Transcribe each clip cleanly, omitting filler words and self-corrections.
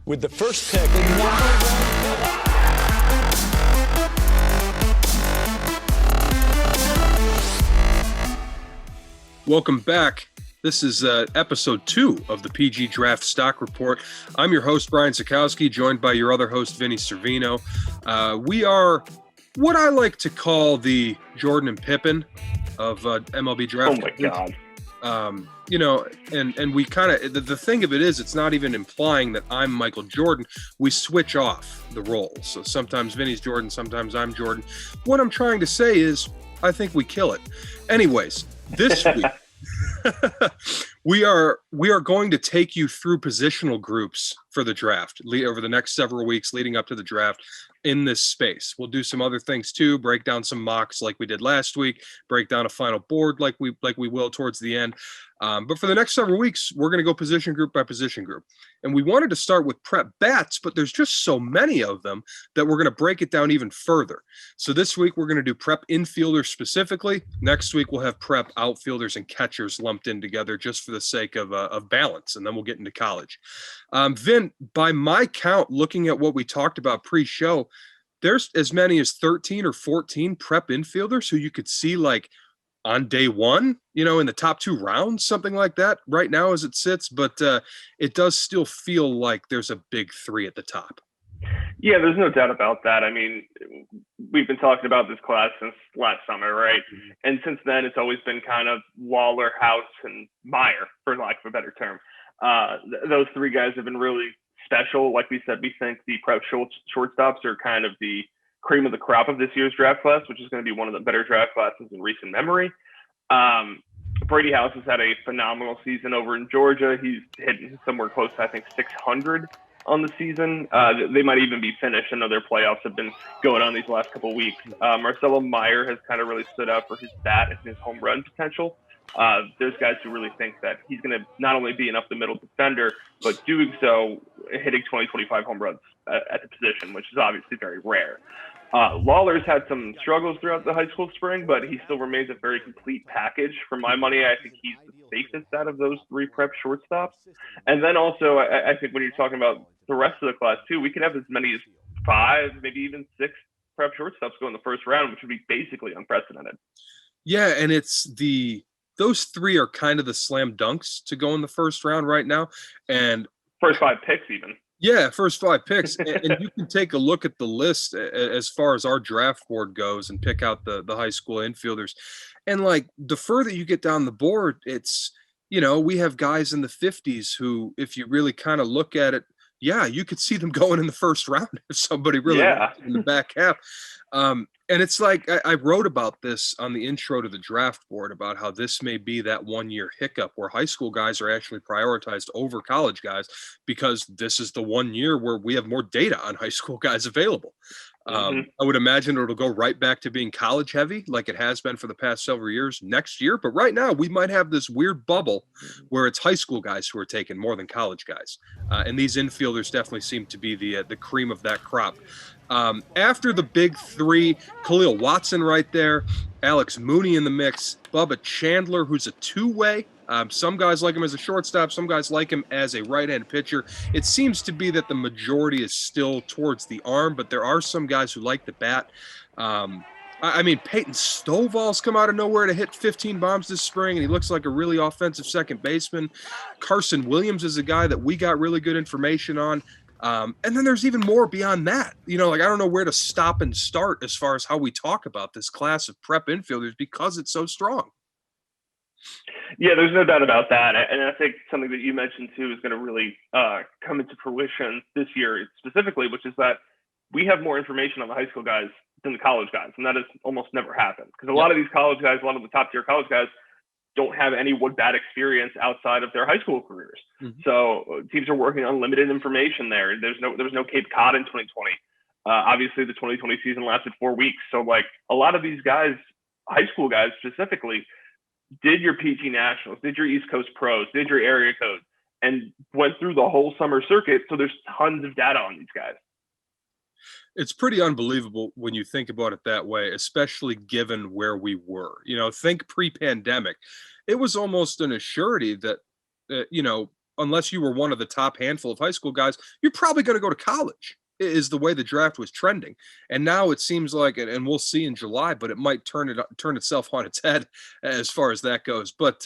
With the first pick, the number one pick. Welcome back. This is episode 2 of the PG Draft Stock Report. I'm your host, Brian Sakowski, joined by your other host, Vinnie Cervino. We are what I like to call the Jordan and Pippen of MLB Draft. Oh, my God. And we kind of, the thing of it is, it's not even implying that I'm Michael Jordan. We switch off the roles. So sometimes Vinny's Jordan, sometimes I'm Jordan. What I'm trying to say is, I think we kill it. Anyways, this week, we are going to take you through positional groups for the draft over the next several weeks leading up to the draft in this space. We'll do some other things too, break down some mocks like we did last week, break down a final board like we will towards the end. But for the next several weeks, we're going to go position group by position group. And we wanted to start with prep bats, but there's just so many of them that we're going to break it down even further. So this week, we're going to do prep infielders specifically. Next week, we'll have prep outfielders and catchers lumped in together just for the sake of balance. And then we'll get into college. Vin, by my count, looking at what we talked about pre-show, there's as many as 13 or 14 prep infielders who you could see like on day one, in the top 2 rounds, something like that right now as it sits. But it does still feel like there's a big 3 at the top. Yeah, there's no doubt about that. I mean, we've been talking about this class since last summer, right? Mm-hmm. And since then, it's always been kind of Lawlar, House, and Meyer, for lack of a better term. Those 3 guys have been really special. Like we said, we think the prep shortstops are kind of the cream of the crop of this year's draft class, which is going to be one of the better draft classes in recent memory. Brady House has had a phenomenal season over in Georgia. He's hitting somewhere close to, I think, 600 on the season. They might even be finished. I know their playoffs have been going on these last couple of weeks. Marcelo Meyer has kind of really stood out for his bat and his home run potential. There's guys who really think that he's going to not only be an up-the-middle defender, but doing so, hitting 20-25 home runs at the position, which is obviously very rare. Lawler's had some struggles throughout the high school spring, but he still remains a very complete package. For my money, I think he's the safest out of those 3 prep shortstops. And then also, I think when you're talking about the rest of the class too, we could have as many as 5, maybe even 6 prep shortstops go in the first round, which would be basically unprecedented. Yeah, and those 3 are kind of the slam dunks to go in the first round right now. And first 5 picks even. Yeah, first 5 picks. And you can take a look at the list as far as our draft board goes and pick out the high school infielders. And like the further you get down the board, it's, we have guys in the 50s who, if you really kind of look at it, yeah, you could see them going in the first round if somebody really in the back half. And it's like I wrote about this on the intro to the draft board about how this may be that 1-year hiccup where high school guys are actually prioritized over college guys because this is the 1 year where we have more data on high school guys available. I would imagine it'll go right back to being college heavy like it has been for the past several years next year. But right now we might have this weird bubble where it's high school guys who are taken more than college guys. And these infielders definitely seem to be the cream of that crop. After the big 3, Khalil Watson right there, Alex Mooney in the mix, Bubba Chandler, who's a 2-way. Some guys like him as a shortstop. Some guys like him as a right-hand pitcher. It seems to be that the majority is still towards the arm, but there are some guys who like the bat. Peyton Stovall's come out of nowhere to hit 15 bombs this spring, and he looks like a really offensive second baseman. Carson Williams is a guy that we got really good information on. And then there's even more beyond that. I don't know where to stop and start as far as how we talk about this class of prep infielders because it's so strong. Yeah, there's no doubt about that. And I think something that you mentioned too is going to really come into fruition this year specifically, which is that we have more information on the high school guys than the college guys. And that has almost never happened because a lot of these college guys, a lot of the top tier college guys don't have any wood bat experience outside of their high school careers. Mm-hmm. So teams are working on limited information there. There was no Cape Cod in 2020. Obviously the 2020 season lasted 4 weeks. So like a lot of these guys, high school guys specifically, did your PG Nationals, did your East Coast Pros, did your area codes, and went through the whole summer circuit. So there's tons of data on these guys. It's pretty unbelievable when you think about it that way, especially given where we were. Think pre-pandemic. It was almost an assurity that, unless you were one of the top handful of high school guys, you're probably going to go to college, is the way the draft was trending. And now it seems like, and we'll see in July, but it might turn itself on its head as far as that goes. But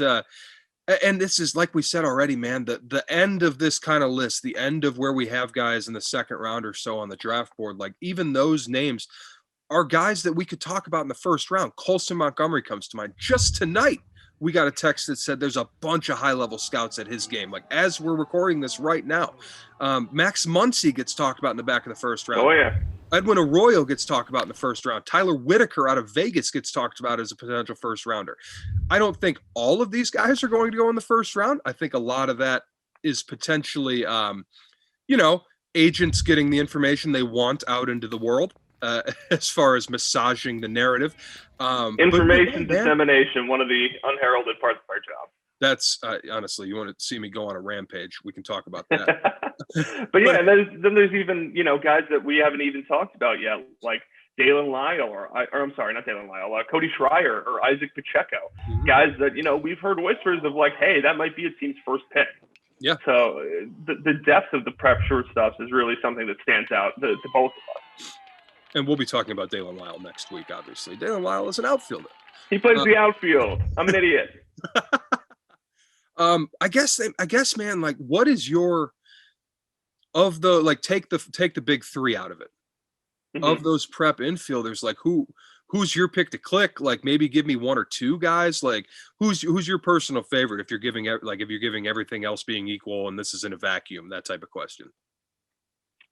and this is, like we said already, man, the end of this kind of list, the end of where we have guys in the second round or so on the draft board, like even those names are guys that we could talk about in the first round. Colson Montgomery comes to mind. Just tonight, we got a text that said there's a bunch of high-level scouts at his game. Like, as we're recording this right now, Max Muncy gets talked about in the back of the first round. Oh, yeah. Edwin Arroyo gets talked about in the first round. Tyler Whitaker out of Vegas gets talked about as a potential first rounder. I don't think all of these guys are going to go in the first round. I think a lot of that is potentially, agents getting the information they want out into the world. As far as massaging the narrative. Information dissemination, one of the unheralded parts of our job. That's honestly, you want to see me go on a rampage, we can talk about that. But yeah, then there's even, guys that we haven't even talked about yet, like Dalen Lyle, or I'm sorry, not Dalen Lyle, Cody Schreier or Isaac Pacheco. Mm-hmm. Guys that, we've heard whispers of like, hey, that might be a team's first pick. Yeah. So the depth of the prep shortstops is really something that stands out to both of us. And we'll be talking about Dalen Lyle next week, obviously. Dalen Lyle is an outfielder. He plays the outfield. I'm an idiot. I guess, man, like, what is your of the, like, take the big three out of it. Mm-hmm. Of those prep infielders, like, who's your pick to click? Like, maybe give me one or two guys. Like, who's your personal favorite if you're giving everything else being equal and this is in a vacuum, that type of question.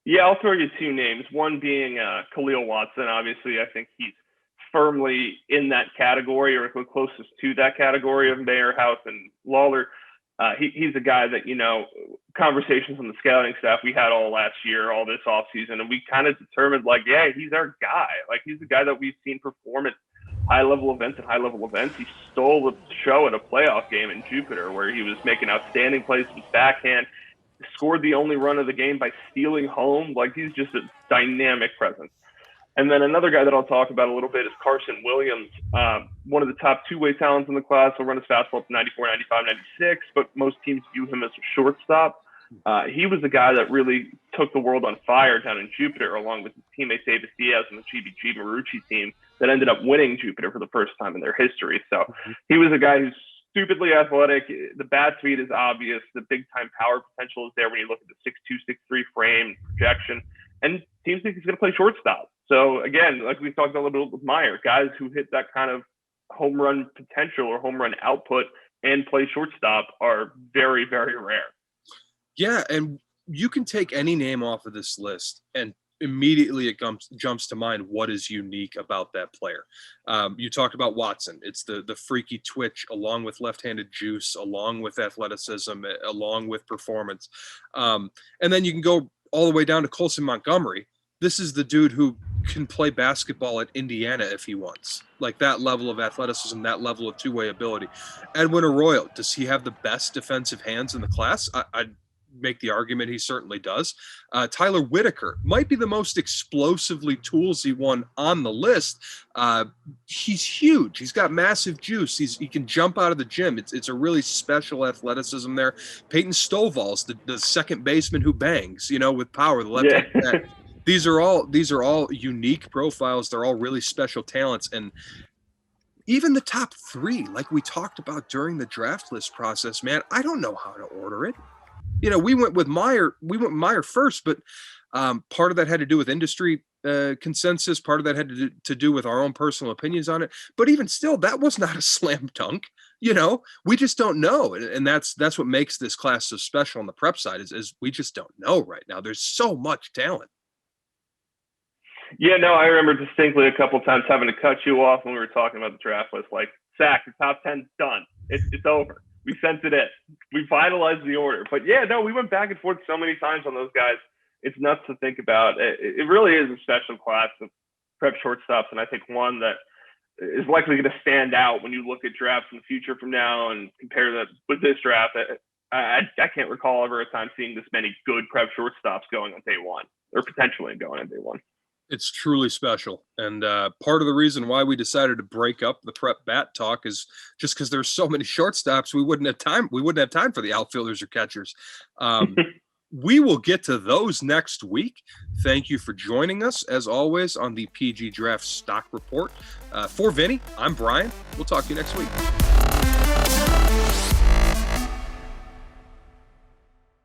Yeah, I'll throw you two names. One being Khalil Watson. Obviously, I think he's firmly in that category or closest to that category of Mayer, House, and Lawlar. He's a guy that, conversations on the scouting staff we had all last year, all this offseason, and we kind of determined, like, yeah, he's our guy. Like, he's the guy that we've seen perform at high-level events. He stole the show at a playoff game in Jupiter where he was making outstanding plays with his backhand, scored the only run of the game by stealing home. Like, he's just a dynamic presence. And then another guy that I'll talk about a little bit is Carson Williams, one of the top two-way talents in the class. He'll run his fastball up to 94, 95, 96, but most teams view him as a shortstop. He was the guy that really took the world on fire down in Jupiter, along with his teammate Davis Diaz and the GBG Marucci team that ended up winning Jupiter for the first time in their history. So he was a guy who's stupidly athletic. The bat speed is obvious. The big-time power potential is there when you look at the 6'2", 6'3" frame, projection. And teams think he's going to play shortstop. So, again, like we talked a little bit with Meyer, guys who hit that kind of home run potential or home run output and play shortstop are very, very rare. Yeah, and you can take any name off of this list and immediately it jumps to mind what is unique about that player. You talked about Watson. It's the freaky twitch along with left-handed juice, along with athleticism, along with performance. And then you can go all the way down to Colson Montgomery. This is the dude who can play basketball at Indiana if he wants. Like, that level of athleticism, that level of two-way ability. Edwin Arroyo, does he have the best defensive hands in the class? I'd make the argument he certainly does. Tyler Whitaker might be the most explosively toolsy one on the list. He's huge. He's got massive juice. He can jump out of the gym. It's a really special athleticism there. Peyton Stovall's the second baseman who bangs, with power, the left hand. These are all unique profiles. They're all really special talents. And even the top three, like we talked about during the draft list process, man, I don't know how to order it. We went with Meyer first, but part of that had to do with industry consensus. Part of that had to do with our own personal opinions on it. But even still, that was not a slam dunk. We just don't know. And that's what makes this class so special on the prep side is we just don't know right now. There's so much talent. Yeah, no, I remember distinctly a couple of times having to cut you off when we were talking about the draft list. Like, Zach, the top 10's done. It's over. We sent it in. We finalized the order. But yeah, no, we went back and forth so many times on those guys. It's nuts to think about. It really is a special class of prep shortstops, and I think one that is likely going to stand out when you look at drafts in the future from now and compare that with this draft. I can't recall ever a time seeing this many good prep shortstops going on day one, or potentially going on day one. It's truly special. And part of the reason why we decided to break up the prep bat talk is just because there's so many shortstops, we wouldn't have time. We wouldn't have time for the outfielders or catchers. We will get to those next week. Thank you for joining us, as always, on the PG Draft Stock Report. For Vinny, I'm Brian. We'll talk to you next week.